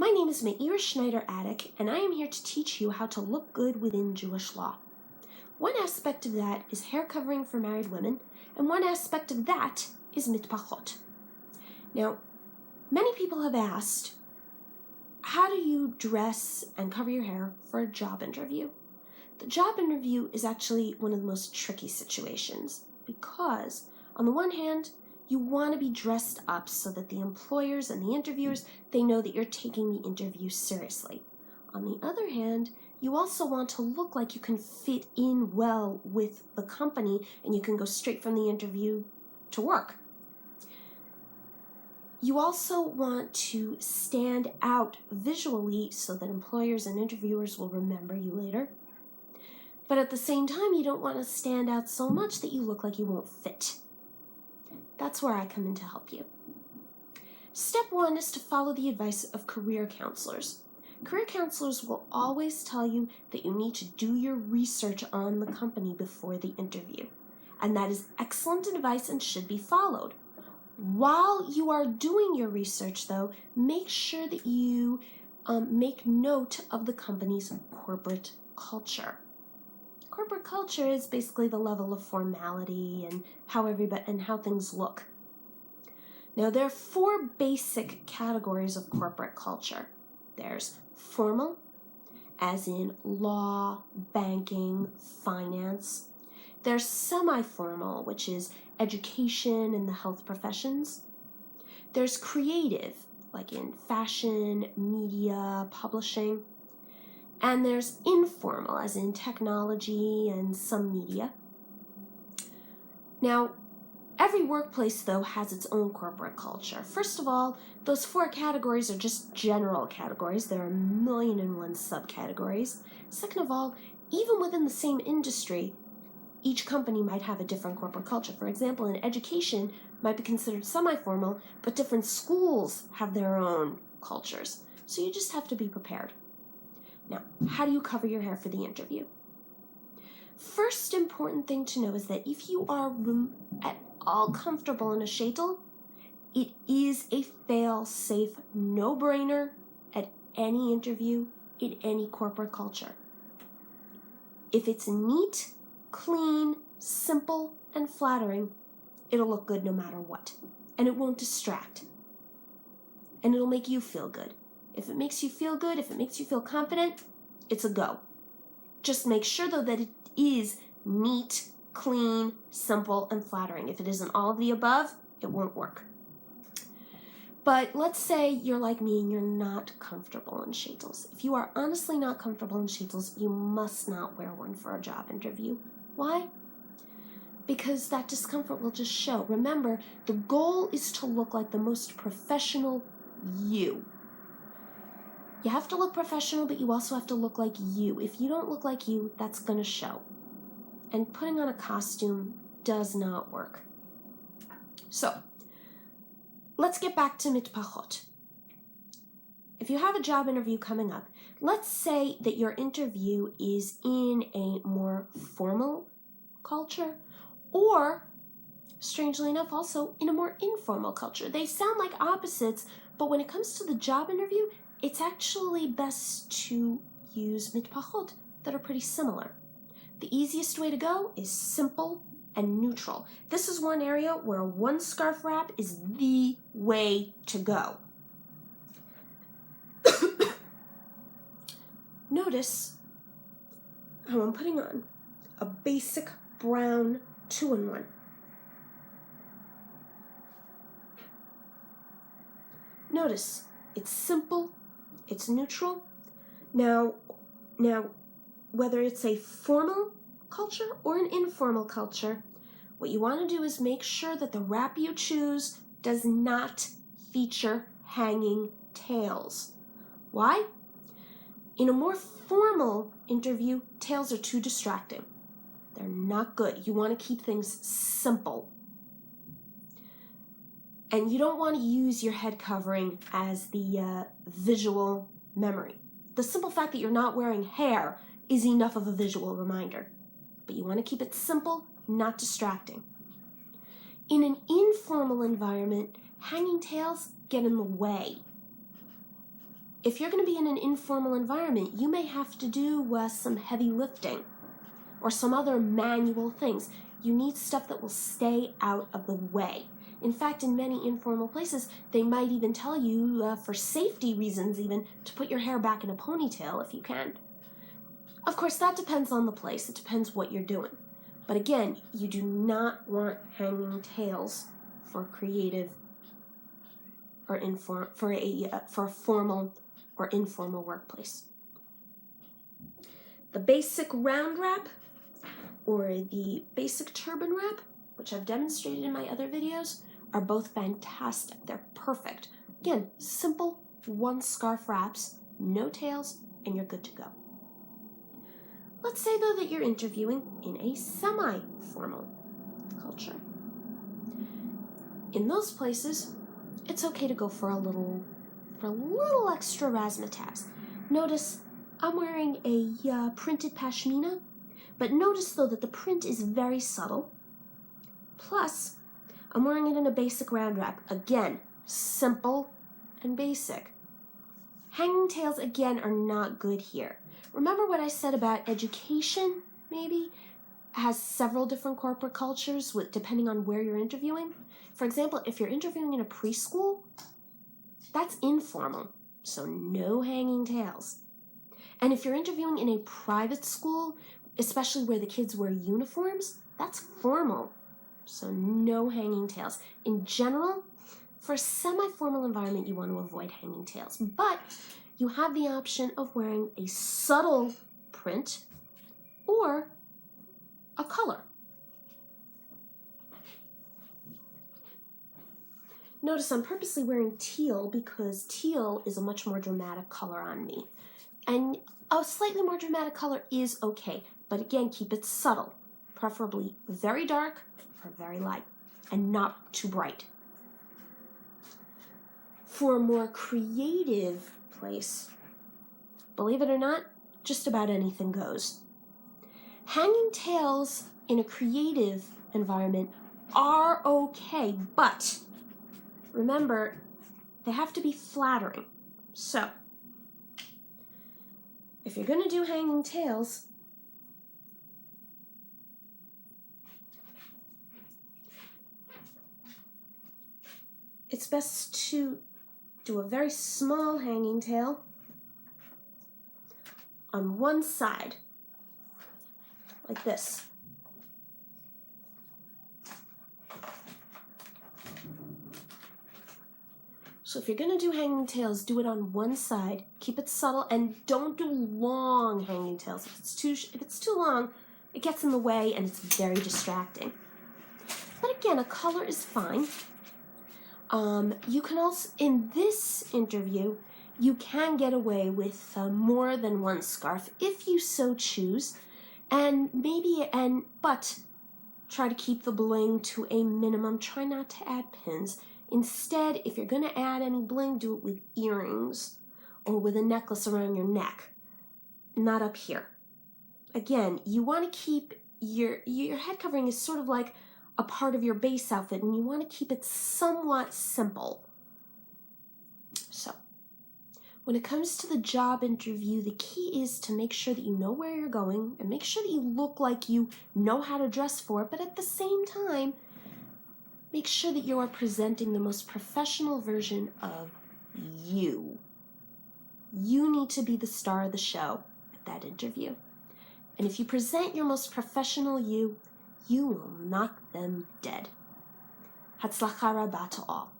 My name is Schneider-Atik, and I am here to teach you how to look good within Jewish law. One aspect of that is hair covering for married women, and one aspect of that is Mitpachot. Now, many people have asked, how do you dress and cover your hair for a job interview? The job interview is actually one of the most tricky situations because, on the one hand, you want to be dressed up so that the employers and the interviewers, they know that you're taking the interview seriously. On the other hand, you also want to look like you can fit in well with the company and you can go straight from the interview to work. You also want to stand out visually so that employers and interviewers will remember you later. But at the same time, you don't want to stand out so much that you look like you won't fit. That's where I come in to help you. Step one is to follow the advice of career counselors. Career counselors will always tell you that you need to do your research on the company before the interview. And that is excellent advice and should be followed. While you are doing your research, though, make sure that you make note of the company's corporate culture. Corporate culture is basically the level of formality and how things look. Now, there are four basic categories of corporate culture. There's formal, as in law, banking, finance. There's semi-formal, which is education and the health professions. There's creative, like in fashion, media, publishing. And there's informal, as in technology and some media. Now, every workplace, though, has its own corporate culture. First of all, those four categories are just general categories. There are 1,000,001 subcategories. Second of all, even within the same industry, each company might have a different corporate culture. For example, in education might be considered semi-formal, but different schools have their own cultures. So you just have to be prepared. Now, how do you cover your hair for the interview? First important thing to know is that if you are at all comfortable in a sheitel, it is a fail-safe, no-brainer at any interview in any corporate culture. If it's neat, clean, simple, and flattering, it'll look good no matter what, and it won't distract, and it'll make you feel good. If it makes you feel good, if it makes you feel confident, it's a go. Just make sure, though, that it is neat, clean, simple, and flattering. If it isn't all of the above, it won't work. But let's say you're like me and you're not comfortable in sheitels. If you are honestly not comfortable in sheitels, you must not wear one for a job interview. Why? Because that discomfort will just show. Remember, the goal is to look like the most professional you. You have to look professional, but you also have to look like you. If you don't look like you, that's going to show. And putting on a costume does not work. So, let's get back to Mitpachot. If you have a job interview coming up, let's say that your interview is in a more formal culture or, strangely enough, also in a more informal culture. They sound like opposites, but when it comes to the job interview, it's actually best to use Mitpachot that are pretty similar. The easiest way to go is simple and neutral. This is one area where one scarf wrap is the way to go. Notice how I'm putting on a basic brown 2-in-1. Notice it's simple, it's neutral. Now, whether it's a formal culture or an informal culture, what you want to do is make sure that the wrap you choose does not feature hanging tails. Why? In a more formal interview, tails are too distracting. They're not good. You want to keep things simple. And you don't want to use your head covering as the visual memory. The simple fact that you're not wearing hair is enough of a visual reminder. But you want to keep it simple, not distracting. In an informal environment, hanging tails get in the way. if you're going to be in an informal environment, you may have to do some heavy lifting or some other manual things. You need stuff that will stay out of the way. In fact, in many informal places, they might even tell you, for safety reasons even, to put your hair back in a ponytail if you can. Of course, that depends on the place. It depends what you're doing. But again, you do not want hanging tails for creative or for a formal or informal workplace. The basic round wrap or the basic turban wrap, which I've demonstrated in my other videos, are both fantastic. They're perfect. Again, simple one scarf wraps, no tails, and you're good to go. Let's say, though, that you're interviewing in a semi-formal culture. In those places, it's okay to go for a little extra razzmatazz. Notice I'm wearing a printed pashmina, but notice, though, that the print is very subtle. Plus, I'm wearing it in a basic round wrap. Again, simple and basic. Hanging tails, again, are not good here. Remember what I said about education, maybe, has several different corporate cultures depending on where you're interviewing? For example, if you're interviewing in a preschool, that's informal, so no hanging tails. And if you're interviewing in a private school, especially where the kids wear uniforms, that's formal, so no hanging tails. In general, for a semi-formal environment, you want to avoid hanging tails, but you have the option of wearing a subtle print or a color. Notice I'm purposely wearing teal because teal is a much more dramatic color on me. And a slightly more dramatic color is okay, but again, keep it subtle, preferably very dark or very light, and not too bright. For a more creative place, believe it or not, just about anything goes. Hanging tails in a creative environment are okay, but remember, they have to be flattering. So, if you're going to do hanging tails, it's best to do a very small hanging tail on one side, like this. So if you're going to do hanging tails, do it on one side, keep it subtle, and don't do long hanging tails. If it's too long, it gets in the way and it's very distracting. But again, a color is fine. You can also, in this interview, you can get away with more than one scarf if you so choose, but try to keep the bling to a minimum. Try not to add pins. Instead, if you're going to add any bling, do it with earrings or with a necklace around your neck, not up here. Again, you want to keep your head covering is sort of like a part of your base outfit, and you want to keep it somewhat simple. So, when it comes to the job interview, the key is to make sure that you know where you're going and make sure that you look like you know how to dress for it, but at the same time, make sure that you are presenting the most professional version of you. You need to be the star of the show at that interview. And if you present your most professional you will knock them dead. Hatzlacha rabah to all.